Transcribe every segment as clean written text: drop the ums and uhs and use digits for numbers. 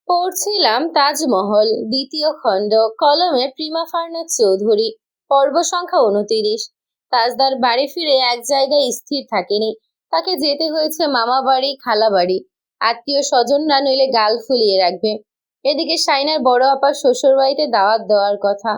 পড়ছিলাম তাজমহল দ্বিতীয় খণ্ড, কলমে প্রিমা ফারনাথ চৌধুরী। পর্ব সংখ্যা 29। তাজদার বাড়ি ফিরে এক জায়গায় স্থির থাকেনি। তাকে যেতে হয়েছে মামা বাড়ি, খালা বাড়ি। আত্মীয় স্বজনরা নইলে গাল ফুলিয়ে রাখবে। এদিকে শাইনার বড় আপার শ্বশুর বাড়িতে দাওয়াত দেওয়ার কথা।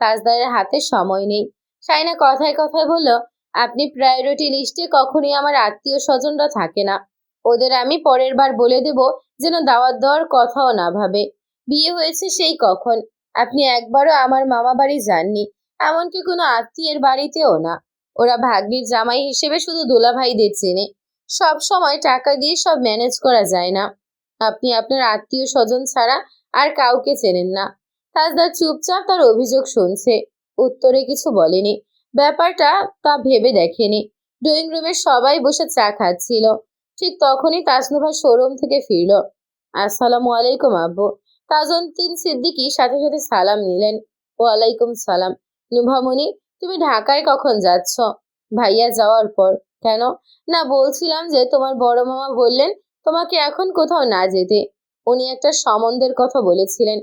তাজদারের হাতে সময় নেই। শাইনা কথায় কথায় বলল, আপনি প্রায়োরিটি লিস্টে কখনই আমার আত্মীয় স্বজনরা থাকে না। ওদের আমি পরের বার বলে দেব যেন দাওয়াত দেওয়ার কথাও না ভাবে। বিয়ে হয়েছে সেই কখন, আপনি একবারও আমার মামা বাড়ি যাননি, এমনকি কোনো আত্মীয়ের বাড়িতেও না। ওরা ভাগ্নির জামাই হিসেবে শুধু দুলাভাইদের চেনে। সব সময় টাকা দিয়ে সব ম্যানেজ করা যায় না। আপনি আপনার আত্মীয় স্বজন ছাড়া আর কাউকে চেনেন না। তাজদার চুপচাপ তার অভিযোগ শুনছে, উত্তরে কিছু বলেনি। ব্যাপারটা তা ভেবে দেখেনি। ড্রয়িং রুমে সবাই বসে চা খাচ্ছিল। ঠিক তখনই তাসনুভা শোরুম থেকে ফিরল। আসসালামু আলাইকুম আব্বু। তাজউদ্দিন সিদ্দিকী সাথে সাথে সালাম নিলেন। ওয়ালাইকুম সালাম। নুভামণি, তুমি ঢাকায় কখন যাচ্ছ? ভাইয়া যাওয়ার পর। কেন? না, বলছিলাম যে তোমার বড় মামা বললেন তোমাকে এখন কোথাও না যেতে। উনি একটা সম্বন্ধের কথা বলেছিলেন,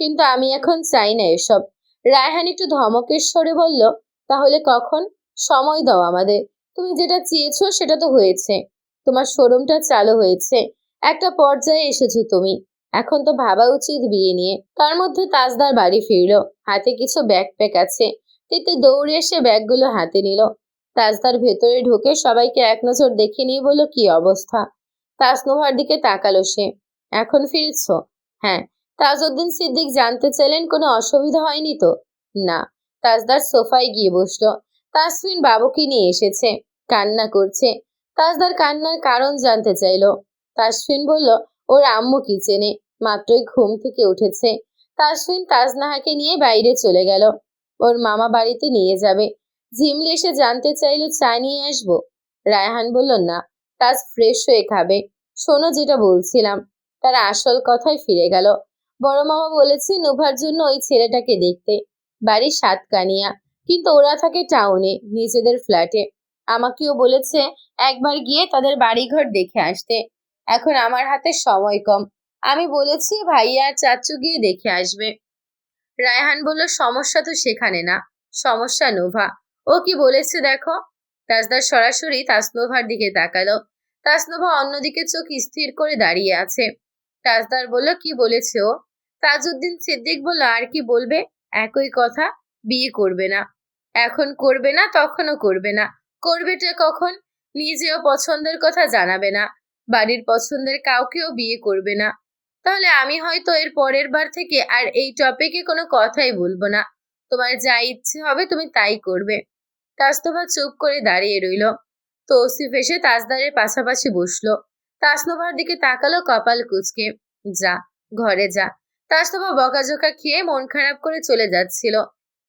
কিন্তু আমি এখন চাই না এসব। রায়হান একটু ধমকের স্বরে বলল, তাহলে কখন? সময় দাও আমাদের। তুমি যেটা চেয়েছো সেটা তো হয়েছে। তোমার শোরুমটা চালু হয়েছে, একটা পর্যায়ে এসেছো তুমি। এখন তো ভাবা উচিত বিয়ে নিয়ে। তার মধ্যে তাজদার বাড়ি ফিরলো। হাতে কিছু ব্যাকপ্যাক আছে। তিতে দৌড়ে এসে ব্যাগগুলো হাতে নিল। তাজদার ভেতরে ঢুকে সবাইকে এক নজর দেখে নিয়ে বলল, কি অবস্থা? তাসনুভার দিকে তাকালো সে। এখন ফিরছো? হ্যাঁ। তাজউদ্দিন সিদ্দিক জানতে চাইলেন, কোনো অসুবিধা হয়নি তো? না। তাজদার সোফায় গিয়ে বসলো। তাসফিন বাবুকে নিয়ে এসেছে, কান্না করছে। তাজদার কান্নার কারণ জানতে চাইলো। তাসফিন বলল, ওর আম্মু কিচেনে, মাত্রই ঘুম থেকে উঠেছে। তাসফিন তাজনাহাকে নিয়ে বাইরে চলে গেল। ওর মামা বাড়িতে নিয়ে যাবে। ঝিমলি এসে জানতে চাইলো, চা নিয়ে আসবো? রায়হান বলল, না, তাজ ফ্রেশ হয়ে খাবে। শোনো, যেটা বলছিলাম। তার আসল কথায় ফিরে গেল। বড় মামা বলেছে নুভার জন্য ওই ছেলেটাকে দেখতে। বাড়ি সাতকানিয়া, কিন্তু ওরা থাকে টাউনে, নিজেদের ফ্ল্যাটে। আমাকেও বলেছে একবার গিয়ে তাদের বাড়িঘর দেখে আসতে। এখন আমার হাতে সময় কম। আমি বলেছি ভাইয়া আর চাচু গিয়ে দেখে আসবে। রায়হান বলল, সমস্যা তো সেখানে না, সমস্যা নোভা। ও কি বলেছে দেখো। তাজদার সরাসরি তাসনোভার দিকে তাকালো। তাসনোভা অন্যদিকে চোখ স্থির করে দাঁড়িয়ে আছে। তাজদার বলল, কি বলেছে ও? তাজউদ্দিন সিদ্দিক বলল, আর কি বলবে, একই কথা, বিয়ে করবে না। এখন করবে না, তখনও করবে না। করবেটা কখন? নিজেও পছন্দের কথা জানাবে না, বাড়ির পছন্দের কাউকেও বিয়ে করবে না। তাহলে আমি হয়তো এর পরের বার থেকে আর এই টপিকে কোনো কথাই বলবো না। তোমার যা ইচ্ছে হবে তুমি তাই করবে। তাসনোভা চুপ করে দাঁড়িয়ে রইল। তৌসিফ এসে তাজদারের পাশাপাশি বসলো। তাসনোভার দিকে তাকালো কপাল কুঁচকে। যা, ঘরে যা। তাসনোভা বকাঝকা খেয়ে মন খারাপ করে চলে যাচ্ছিল।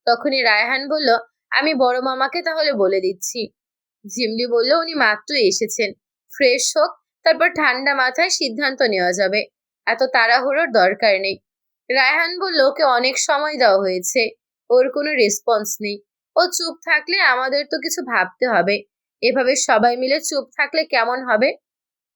তখনই রায়হান বলল, আমি বড় মামাকে তাহলে বলে দিচ্ছি। ঝিমলি বলল, উনি মাত্রই এসেছেন, ফ্রেশ হোক, তারপর ঠান্ডা মাথায় সিদ্ধান্ত নেওয়া যাবে। এত তাড়াহুড়োর দরকার নেই। রায়হান বলল, ওকে অনেক সময় দেওয়া হয়েছে, ওর কোনো রেসপন্স নেই। ও চুপ থাকলে আমাদের তো কিছু ভাবতে হবে। এভাবে সবাই মিলে চুপ থাকলে কেমন হবে?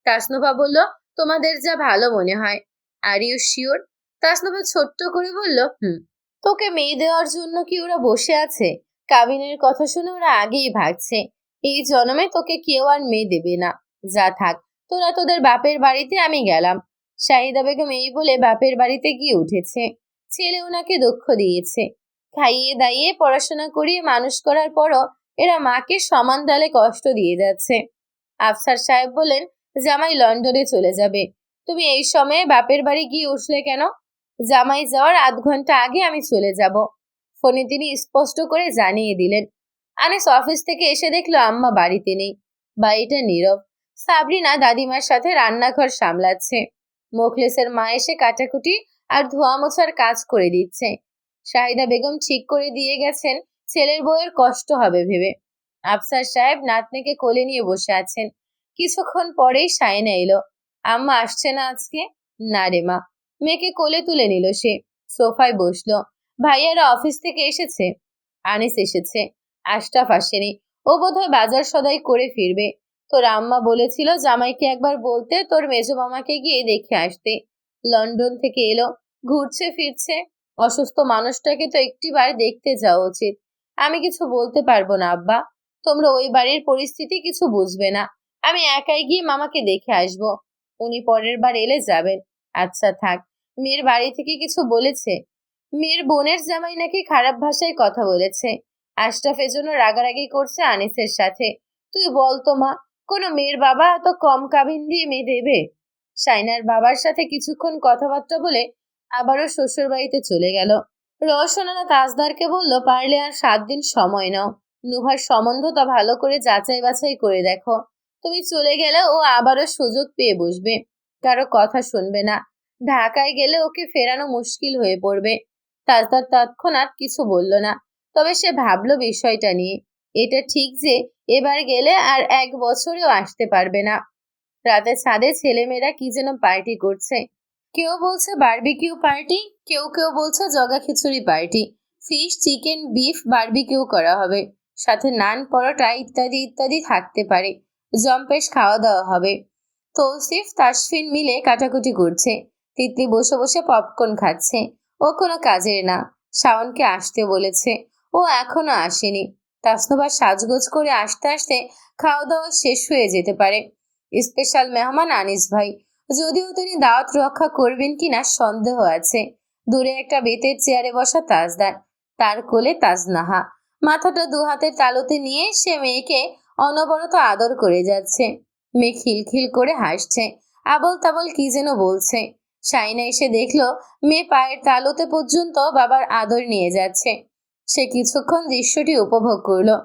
তাসনুভা বলল, তোমাদের যা ভালো মনে হয়। Are you sure? তাসনুভা ছোট্ট করে বলল, হুম। তোকে মেয়ে দেওয়ার জন্য কি ওরা বসে আছে? কাবিনের কথা শুনে ওরা আগেই ভাগছে। এই জন্মে তোকে কেউ আর মেয়ে দেবে না। যা থাক, তোরা তোদের বাপের বাড়িতে, আমি গেলাম। শাহিদা বেগম এই বলে বাপের বাড়িতে গিয়ে উঠেছে। ছেলে ওনাকে দুঃখ দিয়েছে। খাইয়ে দাইয়ে পড়াশোনা করিয়ে মানুষ করার পরও এরা মাকে সমান তালে কষ্ট দিয়ে যাচ্ছে। আফসার সাহেব বলেন, জামাই লন্ডনে চলে যাবে, তুমি এই সময়ে বাপের বাড়ি গিয়ে উঠলে কেন? জামাই যাওয়ার আধ ঘন্টা আগে আমি চলে যাব। ফোনে তিনি স্পষ্ট করে জানিয়ে দিলেন। আনিস অফিস থেকে এসে দেখলো আম্মা বাড়িতে নেই। বাড়িটা নীরব। সাবরিনা দাদিমার সাথে রান্নাঘর সামলাচ্ছে। মোখলেসের মা এসে কাটাকুটি আর ধোয়া মোছার কাজ করে দিচ্ছে। শাহিদা বেগম ঠিক করে দিয়ে গেছেন ছেলের বউয়ের কষ্ট হবে ভেবে। আফসার সাহেব নাতনিকে কোলে নিয়ে বসে আছেন। কিছুক্ষণ পরেই শায়না এলো। আম্মা আসছে না আজকে? না রে মা। মেয়েকে কোলে তুলে নিল সে। সোফায় বসলো। ভাইয়ারা অফিস থেকে এসেছে? আনিস এসেছে, আশরাফ আসেনি। ও বোধহয় বাজার সদাই করে ফিরবে। তোর আম্মা বলেছিল জামাইকে একবার বলতে তোর মেজো মামাকে গিয়ে দেখে আসতে। লন্ডন থেকে এলো, ঘুরছে ফিরছে। অসুস্থ মানুষটাকে তো একটিবার দেখতে যাওয়া উচিত। আমি কিছু বলতে পারবো না আব্বা, তোমরা ওই বাড়ির পরিস্থিতি কিছু বুঝবে না। আমি একাই গিয়ে মামাকে দেখে আসবো। উনি পরের বার এলে যাবেন। আচ্ছা থাক। মেয়ের বাড়ি থেকে কিছু বলেছে? মেয়ের বোনের জামাই নাকি খারাপ ভাষায় কথা বলেছে। আশরাফ এজন্য রাগারাগি করছে আনিসের সাথে। তুই বল তো মা, কোনো মেয়ের বাবা এত কম কাবিন দিয়ে মেয়ে দেবে? শাইনার বাবার সাথে কিছুক্ষণ কথাবার্তা বলে আবারও শ্বশুর বাড়িতে চলে গেল। রওশনারা তাজদারকে বলল, পারলে আর 7 দিন সময় নাও। নুহার সম্বন্ধটা ভালো করে যাচাই বাছাই করে দেখো। তুমি চলে গেলে ও আবারও সুযোগ পেয়ে বসবে, কারো কথা শুনবে না। ঢাকায় গেলে ওকে ফেরানো মুশকিল হয়ে পড়বে। তাজদার তৎক্ষণাৎ কিছু বলল না, তবে সে ভাবলো বিষয়টা নিয়ে। এটা ঠিক যে এবার গেলে আর 1 বছরেও আসতে পারবে না। রাতে ছাদে ছেলেমেয়েরা কি যেন পার্টি করছে। কেউ বলছে বারবিকিউ পার্টি, কেউ কেউ বলছে জগা খিচুড়ি party. Fish, chicken, beef barbecue করা হবে, সাথে নান, পরোটা ইত্যাদি ইত্যাদি থাকতে পারে। জম্পেশ খাওয়া দাওয়া হবে। তৌসিফ তাসফিন মিলে কাটাকুটি করছে। তিতলি বসে বসে পপকর্ন খাচ্ছে। ও কোনো কাজের না। শাওনকে আসতে বলেছে, ও এখনো আসেনি। তাসনুবা সাজগোজ করে আসতে আসতে খাওয়া দাওয়া শেষ হয়ে যেতে পারে। স্পেশাল মেহমান আনিস ভাই, যদিও তিনি দাওয়াত রক্ষা করবেন কিনা সন্দেহ আছে। দূরে একটা বেতের চেয়ারে বসা তাজদার, তার কোলে তাজনাহা। মাথাটা 2 হাতের তালুতে নিয়ে সে মেয়েকে অনবরত আদর করে যাচ্ছে। মেয়ে খিলখিল করে হাসছে, আবল তাবল কি যেন বলছে। শাইনা এসে দেখলো মেয়ে পায়ের তালুতে পর্যন্ত বাবার আদর নিয়ে যাচ্ছে। সে কিছুক্ষণ দৃশ্যটি উপভোগ করলো।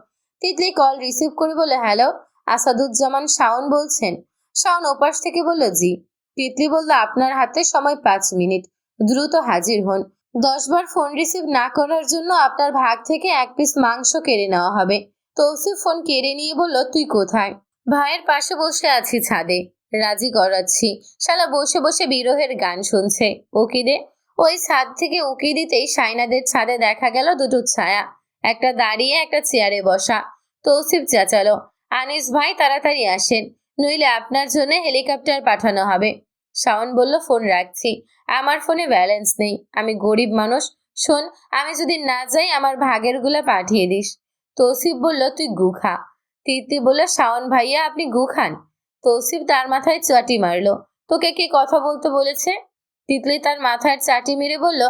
তিতলি কল রিসিভ করে বলে, হ্যালো, আসাদুজ্জামান শাওন বলছেন? শাওন ওপাশ থেকে বলল, জি। তিতলি বলল, আপনার হাতে সময় 5 মিনিট, দ্রুত হাজির হন। 10 বার ফোন রিসিভ না করার জন্য আপনার ভাগ থেকে 1 পিস মাংস কেড়ে নেওয়া হবে। তৌসিফ ফোন কেড়ে নিয়ে বলল, তুই কোথায়? ভাইয়ের পাশে বসে আছি ছাদে, রাজি করাচ্ছি। শালা বসে বসে বিরহের গান শুনছে। উকি দে। ওই ছাদ থেকে উকি দিতেই শাইনাদের ছাদে দেখা গেল দুটো ছায়া, একটা দাঁড়িয়ে একটা চেয়ারে বসা। তৌসিফ চেঁচালো, আনিস ভাই তাড়াতাড়ি আসেন, নইলে আপনার জন্য হেলিকপ্টার পাঠানো হবে। শাওন বলল, ফোন রাখছি, আমার ফোনে ব্যালেন্স নেই, আমি গরিব মানুষ। শোন, আমি যদি না যাই আমার ভাগের গুলা পাঠিয়ে দিস। তৌসিফ বলল, তুই গু খা। তিতলি বলল, শাওন ভাইয়া আপনি গু খান? তৌসিফ তার মাথায় চাটি মারলো, তোকে কে কথা বলতে বলেছে? তিতলি তার মাথার চাটি মেরে বলল,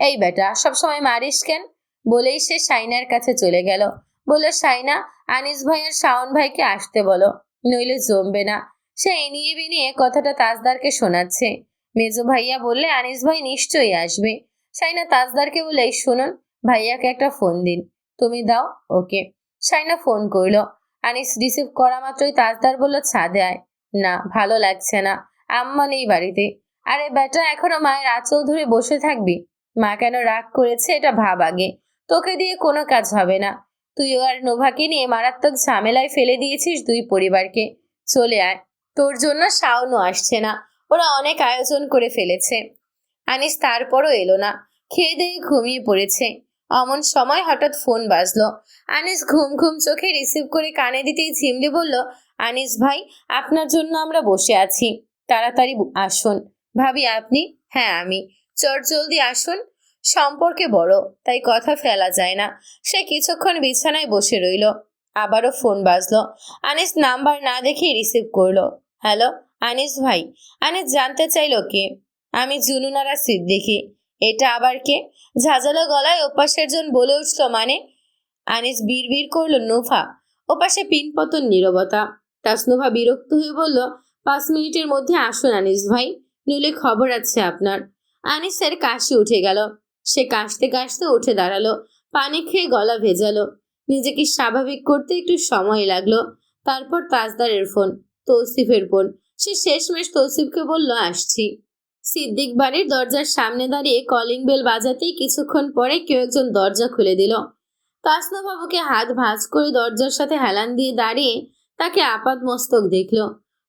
এই বেটা সবসময় মারিস কেন? বলেই সে শাইনার কাছে চলে গেল। বলল, শাইনা, আনিস ভাই আর শাওন ভাইকে আসতে বলো, নইলে জমবে না। সে এনিয়ে বিনিয়ে কথাটা তাজদারকে শোনাচ্ছে। মেজো ভাইয়া বললে, আনিস ভাই নিশ্চয়ই আসবে। শাইনা তাজদারকে বলে, এই শুনুন, ভাইয়াকে একটা ফোন দিন। তুমি দাও। ওকে। শাইনা ফোন করলো। আনিস রিসিভ করা মাত্রই তাজদার বলল, ছাদে আয়। না, ভালো লাগছে না, আম্মা নেই বাড়িতে। আরে বেটা, এখনো মায়ের আঁচল ধরে বসে থাকবি? মা কেন রাগ করেছে এটা ভাব আগে, তোকে দিয়ে কোনো কাজ হবে না। তুই আর নোভাকে নিয়ে মারাত্মক ঝামেলায় ফেলে দিয়েছিস 2 পরিবারকে। চলে আয়, তোর জন্য শাওনও আসছে না, ওরা অনেক আয়োজন করে ফেলেছে। আনিস তারপরও এলো না, খেয়ে দিয়ে ঘুমিয়ে পড়েছে। অমন সময় হঠাৎ ফোন বাজলো। আনিস ঘুম ঘুম চোখে রিসিভ করে কানে দিতেই ঝিমলি বলল, আনিস ভাই, আপনার জন্য আমরা বসে আছি, তাড়াতাড়ি আসুন। ভাবি আপনি? হ্যাঁ আমি। চট জলদি আসুন। সম্পর্কে বড়, তাই কথা ফেলা যায় না। সে কিছুক্ষণ বিছানায় বসে রইল। আবারও ফোন বাজলো। আনিস নাম্বার না দেখে রিসিভ করলো। হ্যালো, আনিস ভাই। আনিস জানতে চাইল কে। আমি জুনুনারা সিদ্দিকী। এটা আবার কে? ঝাঁঝালো গলায় ওপাশের জন বলে উঠল, মানে? আনিস বিড়বিড় করলো, নুফা। ওপাশে পিনপতন নীরবতা। তাসনুভা বিরক্ত হয়ে বলল, 5 মিনিটের মধ্যে আসুন আনিস ভাই, নইলে খবর আছে আপনার। আনিসের কাশি উঠে গেল। সে কাশতে কাশতে উঠে দাঁড়ালো, পানি খেয়ে গলা ভেজালো। নিজেকে স্বাভাবিক করতে একটু সময় লাগলো। তারপর তাজদারের ফোন, তৌসিফের ফোন। সে শেষমেশ তৌসিফকে বলল, আসছি। সিদ্দিক বাড়ির দরজার সামনে দাঁড়িয়ে কলিং বেল বাজাতেই কিছুক্ষণ পরে কেউ একজন দরজা খুলে দিল। তাসনা বাবুকে হাত ভাঁজ করে দরজার সাথে হেলান দিয়ে দাঁড়িয়ে তাকে আপাদ মস্তক দেখল।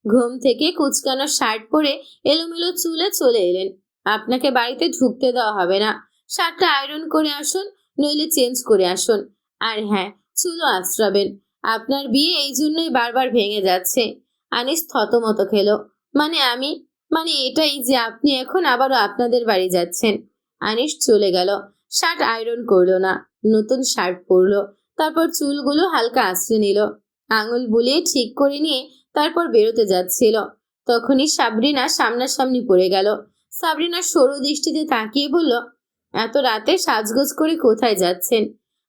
ঘুম থেকে কুচকানো শার্ট পরে এলোমেলো চুলে চলে এলেন। আপনাকে বাড়িতে ঢুকতে দেওয়া হবে না। শার্টটা আয়রন করে আসুন, নইলে চেঞ্জ করে আসুন। আর হ্যাঁ, চুলও আঁচড়াবেন। আপনার বিয়ে এই জন্যই বারবার ভেঙে যাচ্ছে। আনিস থতমত খেলো। মানে আমি? মানে এটাই যে আপনি এখন আবারও আপনাদের বাড়ি যাচ্ছেন। আনিস চলে গেল। শার্ট আয়রন করলো না, নতুন শার্ট পরলো। তারপর চুলগুলো হালকা আঁচড়ে নিল, আঙুল বুলিয়ে ঠিক করে নিয়ে তারপর বেরোতে যাচ্ছিল। তখনই সাবরিনা সামনাসামনি পড়ে গেল। সাবরিনা সরু দৃষ্টিতে তাকিয়ে বলল, এত রাতে সাজগোজ করে কোথায় যাচ্ছেন?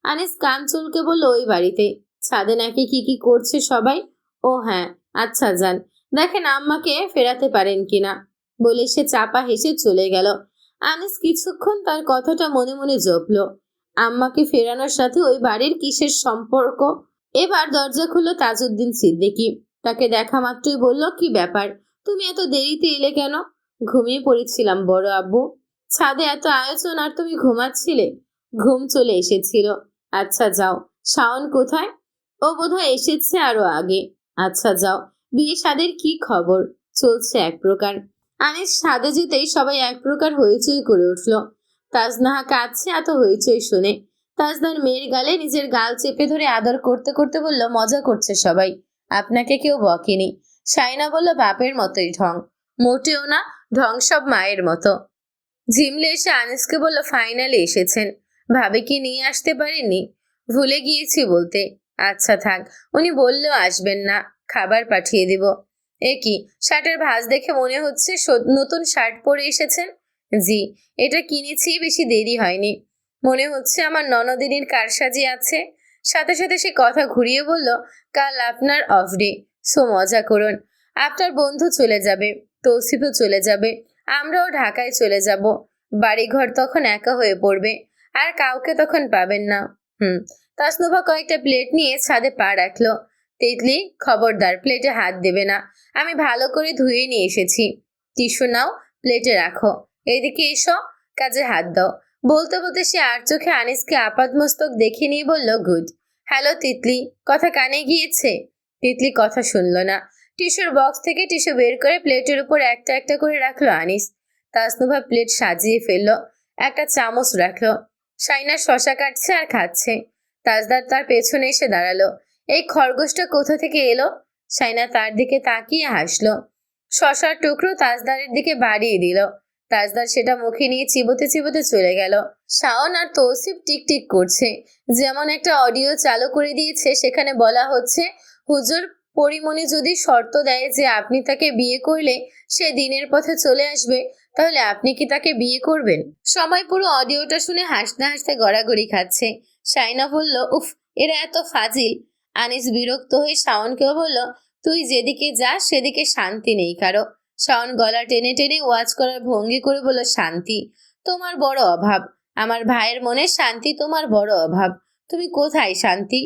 আনিস কান চুলকে বলল, ওই বাড়িতে। ছাদে নাকি কি কি করছে সবাই। ও হ্যাঁ, আচ্ছা যান, দেখেন আম্মাকে ফেরাতে পারেন কিনা। বলে সে চাপা হেসে চলে গেল। আনিস কিছুক্ষণ তার কথাটা মনে মনে জপল। আম্মাকে ফেরানোর সাথে ওই বাড়ির কিসের সম্পর্ক? এবার দরজা খুলল তাজউদ্দিন সিদ্দিকী। তাকে দেখা মাত্রই বলল, কি ব্যাপার, তুমি এত দেরিতে এলে কেন? ঘুমিয়ে পড়েছিলাম বড় আব্বু। ছাদে এত আয়োজন আর তুমি ঘুমাচ্ছিলে? ঘুম চলে এসেছিল। আচ্ছা যাও। শাওন কোথায়? ও বোধহয় এসেছে আরো আগে। আচ্ছা যাও। বিয়ে শাদের কি খবর? চলছে এক প্রকার। আনিস ছাদে যেতেই সবাই এক প্রকার হইচই করে উঠল। তাজনাহা কাঁদছে এত হইচই শুনে। তাজনার মেয়ের গালে নিজের গাল চেপে ধরে আদর করতে করতে বলল, মজা করছে সবাই, আপনাকে কেউ বকেনি। সাইনা বলল, বাপের মতোই ঢং। মোটেও না, ঢং সব মায়ের মতো। ঝিমলে এসে আনিসকে বলল, ফাইনালি এসেছেন, ভাবে কি নিয়ে আসতে পারেননি? ভুলে গিয়েছি বলতে। আচ্ছা থাক, উনি বললেও আসবেন না, খাবার পাঠিয়ে দিব। এ কি, শার্টের ভাঁজ দেখে মনে হচ্ছে নতুন শার্ট পরে এসেছেন। জি, এটা কিনেছি, বেশি দেরি হয়নি। মনে হচ্ছে আমার ননদিনীর কারসাজি আছে। সাথে সাথে সে কথা ঘুরিয়ে বলল, কাল আপনার অফ ডে, সো মজা করুন। আপনার বন্ধু চলে যাবে, তৌসিফও চলে যাবে, আমরাও ঢাকায় চলে যাব। বাড়িঘর তখন একা হয়ে পড়বে, আর কাউকে তখন পাবেন না। তাসনুভা কয়েকটা প্লেট নিয়ে ছাদে পা রাখলো। তিতলি, খবরদার প্লেটে হাত দেবে না, আমি ভালো করে ধুয়ে নিয়ে এসেছি। টিস্যু নাও, প্লেটে রাখো। এদিকে এসো, কাজে হাত দাও। বলতে বলতে সে আর চোখে আনিসকে আপাদমস্তক দেখে নিয়ে বলল, গুড। হ্যালো তিতলি, কথা কানে গিয়েছে? তিতলি কথা শুনল না। টিস্যুর বক্স থেকে টিস্যু বের করে প্লেটের উপর একটা একটা করে রাখলো আনিস। তাসনুভা প্লেট সাজিয়ে ফেললো, একটা চামচ রাখলো। শাইনা শশা কাটছে আর খাচ্ছে। তাজদার তার পেছনে এসে দাঁড়ালো। এই খরগোশটা কোথা থেকে এলো? শাইনা তার দিকে তাকিয়ে হাসলো। শশার টুকরো তাজদারের দিকে বাড়িয়ে দিল। তাজদার সেটা মুখে নিয়ে চিবোতে চিবোতে চলে গেল। শাওন আর তৌসিফ টিকটিক করছে। যেমন একটা অডিও চালু করে দিয়েছে, সেখানে বলা হচ্ছে, হুজুর, পরিমণি যদি শর্ত দেয় যে আপনি তাকে বিয়ে করলে সে দিনের পথে চলে আসবে, তাহলে আপনি কি তাকে বিয়ে করবেন? সবাই পুরো অডিওটা শুনে হাসতে হাসতে গড়াগড়ি খাচ্ছে। শাইনা বলল, উফ, এরা এত ফাজিল। আনিস বিরক্ত হয়ে শাওনকেও বলল, তুই যেদিকে যাস সেদিকে শান্তি নেই কারো। শাওন গলা টেনে টেনে ওয়াজ করার ভঙ্গি করে বলল, শান্তি তোমার বড় অভাব। আমার ভাইয়ের মনে শান্তি তোমার বড় অভাব। তুমি কোথায় শান্তি?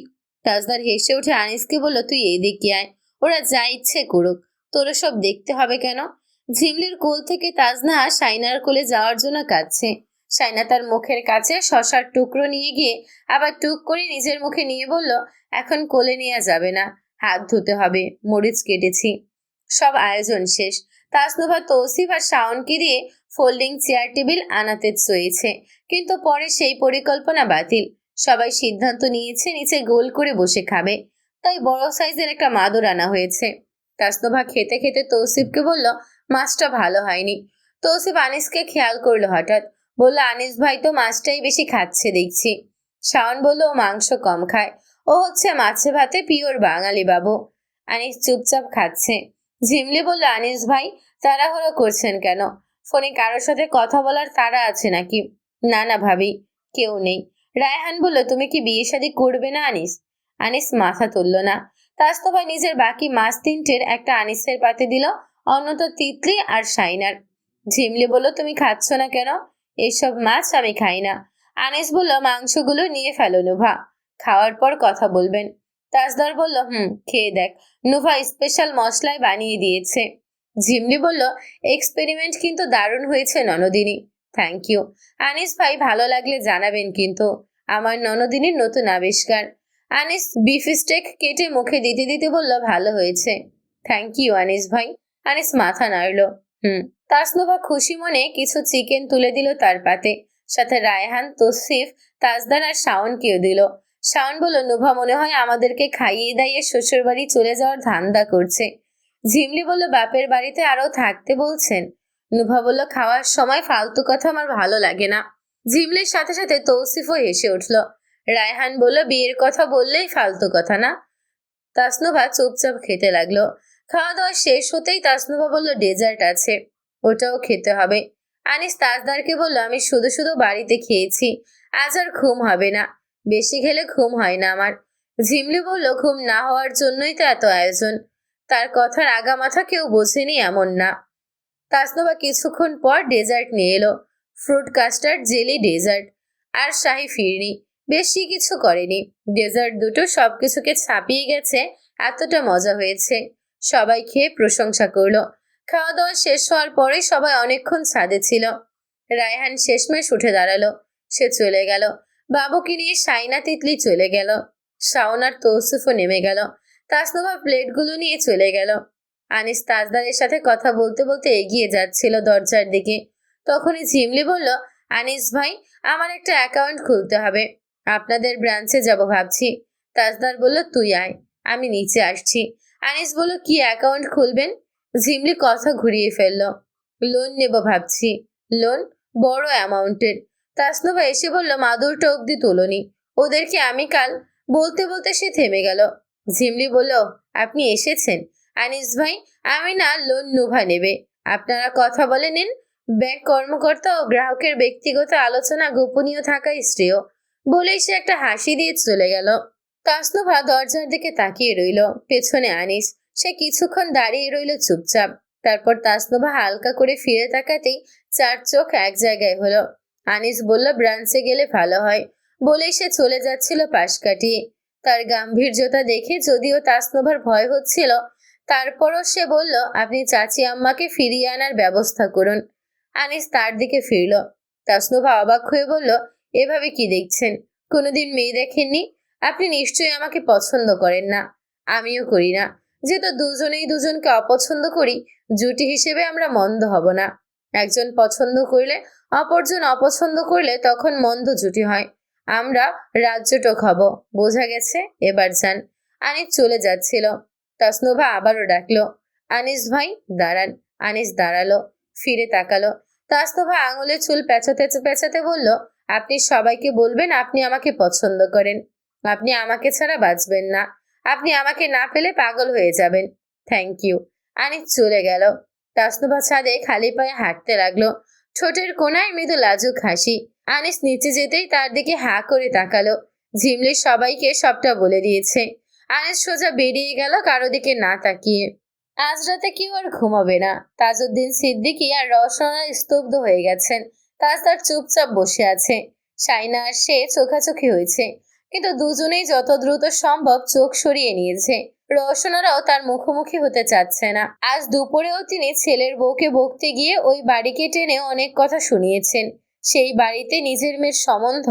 তাজদার হেসে উঠে আনিসকে বলল, তুই এদিকে আয়, ওরা যা ইচ্ছে করুক, তোর সব দেখতে হবে কেন? ঝিমলির কোল থেকে তাজনা শাইনার কোলে যাওয়ার জন্য কাঁদছে। শাইনা তার মুখের কাছে শশার টুকরো নিয়ে গিয়ে আবার টুক করে নিজের মুখে নিয়ে বলল, এখন কোলে নেওয়া যাবে না, হাত ধুতে হবে, মরিচ কেটেছি। সব আয়োজন শেষ। তাসনুভা তৌসিফ আর শাওনকে দিয়ে ফোল্ডিং চেয়ার টেবিল আনাতে চয়েছে, কিন্তু পরে সেই পরিকল্পনা বাতিল। সবাই সিদ্ধান্ত নিয়েছে নিচে গোল করে বসে খাবে, তাই বড় সাইজের একটা মাদুর আনা হয়েছে। তাসনুভা খেতে খেতে তৌসিফকে বলল, মাছটা ভালো হয়নি। তৌসিফ আনিসকে খেয়াল করলো হঠাৎ, বলল, আনিস ভাই তো মাছটাই বেশি খাচ্ছে দেখছি। শাওন বলল, ও মাংস কম খায়, ও হচ্ছে মাছে ভাতে পিওর বাঙালি বাবু। আনিস চুপচাপ খাচ্ছে। ঝিমলি বলল, আনিস ভাই তাড়াহুড়ো করছেন কেন? ফোনে কারোর সাথে কথা বলার তাড়া আছে নাকি? না না ভাবি, কেউ নেই। রায়হান বলল, তুমি কি বিয়ে শাদী করবে না আনিস? আনিস মাথা তুলল না। তাস্তফা নিজের বাকি মাছ তিনটের একটা আনিসের পাতে দিল, অন্যটা তিতলি আর শাইনার। ঝিমলি বলল, তুমি খাচ্ছ না কেন? এসব মাছ আমি খাই না। আনিস বলল, মাংসগুলো নিয়ে ফেলো নুভা, খাওয়ার পর কথা বলবেন। তাজদার বলল, খেয়ে দেখ, নুভা স্পেশাল মশলায় বানিয়ে দিয়েছে। ঝিমলি বলল, এক্সপেরিমেন্ট কিন্তু দারুণ হয়েছে ননদিনী। থ্যাংক ইউ আনিস ভাই, ভালো লাগলে জানাবেন কিন্তু, আমার ননদিনীর নতুন আবিষ্কার। আনিস বিফ স্টেক কেটে মুখে দিতে দিতে বলল, ভালো হয়েছে। থ্যাংক ইউ আনিস ভাই। আনিস মাথা নাড়ল। তাসনুভা খুশি মনে কিছু চিকেন তুলে দিল তার পাতে, সাথে রায়হান, তৌসিফ, তাজদার আর শাওনকেও দিল। শাওন বলল, নুভা মনে হয় আমাদেরকে খাইয়ে দাইয়ে শ্বশুর বাড়ি চলে যাওয়ার ধান্দা করছে। ঝিমলি বলল, বাপের বাড়িতে আরো থাকতে বলছেন? নুভা বলল, খাওয়ার সময় ফালতু কথা আমার ভালো লাগে না। ঝিমলির সাথে সাথে তৌসিফও হেসে উঠল। রায়হান বলল, বিয়ের কথা বললেই ফালতু কথা না? তাসনুভা চুপচাপ খেতে লাগলো। খাওয়া দাওয়া শেষ হতেই তাসনুভা বলল, ডেজার্ট আছে, ওটাও খেতে হবে। আনিস তাজদারকে বলল, আমি শুধু শুধু বাড়িতে খেয়েছি, আজ আর ঘুম হবে না, বেশি খেলে ঘুম হয় না আমার। ঝিমলি বলল, ঘুম না হওয়ার জন্যই তো এত আয়োজন, তার কথার আগা মাথা কেউ বোঝেনি এমন না। তাসনুভা কিছুক্ষণ পর ডেজার্ট নিয়ে এলো, ফ্রুট কাস্টার্ড জেলি ডেজার্ট, আর শাহী ফিরনি। বেশি কিছু করেনি, ডেজার্ট দুটো সবকিছুকে ছাপিয়ে গেছে, এতটা মজা হয়েছে। সবাই খেয়ে প্রশংসা করলো। খাওয়া দাওয়া শেষ হওয়ার পরে সবাই অনেকক্ষণ ছাদে ছিল। রায়হান শেষমেশ উঠে দাঁড়ালো, সে চলে গেল। বাবুকে নিয়ে সাইনা তিতলি চলে গেল, শাওন আর তৌসিফও নেমে গেল। তাসনুভা প্লেটগুলো নিয়ে চলে গেল। আনিস তাজদারের সাথে কথা বলতে বলতে এগিয়ে যাচ্ছিল দরজার দিকে। তখনই ঝিমলি বলল, আনিস ভাই, আমার একটা অ্যাকাউন্ট খুলতে হবে, আপনাদের ব্রাঞ্চে যাব ভাবছি। তাজদার বলল, তুই আয়, আমি নিচে আসছি। আনিস বলল, কি অ্যাকাউন্ট খুলবেন? ঝিমলি কথা ঘুরিয়ে ফেলল, লোন নেব ভাবছি। লোন? বড় অ্যামাউন্টের। তাসনুভা এসে বলল, মাদুরটা অব্দি তোলনি, ওদেরকে আমি কাল। বলতে বলতে সে থেমে গেল। ঝিমলি বলল, আপনি এসেছেন? আনিস ভাই, আমি না, লোন নুভা নেবে, আপনারা কথা বলে নিন। ব্যাংক কর্মকর্তা ও গ্রাহকের ব্যক্তিগত আলোচনা গোপনীয় থাকা শ্রেয়, বলেই সে একটা হাসি দিয়ে চলে গেল। তাসনুভা দরজার দিকে তাকিয়ে রইল, পেছনে আনিস। সে কিছুক্ষণ দাঁড়িয়ে রইল চুপচাপ। তারপর তাসনুভা হালকা করে ফিরে তাকাতেই চার চোখ এক জায়গায় হলো। আনিস বলল, ব্রাঞ্চে গেলে ভালো হয়, বলেই সে চলে যাচ্ছিল পাশ কাটিয়ে। তার গাম্ভীর্যতা দেখে যদিও তাসনুভার ভয় হচ্ছিল, তারপরও সে বলল, আপনি চাচি আম্মাকে ফিরিয়ে আনার ব্যবস্থা করুন। আনিস তার দিকে ফিরল। তাসনুভা অবাক হয়ে বলল, এভাবে কি দেখছেন? কোনোদিন মেয়ে দেখেননি? আপনি নিশ্চয়ই আমাকে পছন্দ করেন না, আমিও করি না। যেহেতু দুজনেই দুজনকে অপছন্দ করি, জুটি হিসেবে আমরা মন্দ হব না। একজন পছন্দ করলে অপরজন অপছন্দ করলে তখন মন্দ জুটি হয়। আমরা রাজ্যটক হব, বোঝা গেছে? এবার যান। আনিস চলে যাচ্ছিল। তাসনুভা আবারও ডাকলো, আনিস ভাই দাঁড়ান। আনিস দাঁড়ালো, ফিরে তাকালো। তাসনুভা আঙুলে চুল পেঁচাতে পেঁচাতে বলল, আপনি সবাইকে বলবেন আপনি আমাকে পছন্দ করেন, আপনি আমাকে ছাড়া বাঁচবেন না, আপনি আমাকে না পেলে পাগল হয়ে যাবেন। Thank you. আনিস চলে গেল। তাসনুভা ছাদে খালি পায়ে হাঁটতে লাগলো, ঠোঁটের কোনায় মৃদু লাজুক হাসি। আনিস নিচে যেতেই তার দিকে হা করে তাকালো। ঝিমলি সবাইকে সবটা বলে দিয়েছে। আনিস সোজা বেরিয়ে গেল, কারো দিকে না তাকিয়ে। আজ রাতে কেউ আর ঘুমাবে না। তাজউদ্দিন সিদ্দিকী আর রওশনারা স্তব্ধ হয়ে গেছেন। তার চুপচাপ বসে আছে। শাইনা আর সে চোখাচোখি হয়েছে, কিন্তু দুজনেই যত দ্রুত সম্ভব চোখ সরিয়ে নিয়েছে। রওশনারাও তার মুখোমুখি হতে চাচ্ছে না। আজ দুপুরেও তিনি ছেলের বউকে বকতে গিয়ে ওই বাড়িকে টেনে অনেক কথা শুনিয়েছেন। সেই বাড়িতে নিজের মেয়ের সম্বন্ধ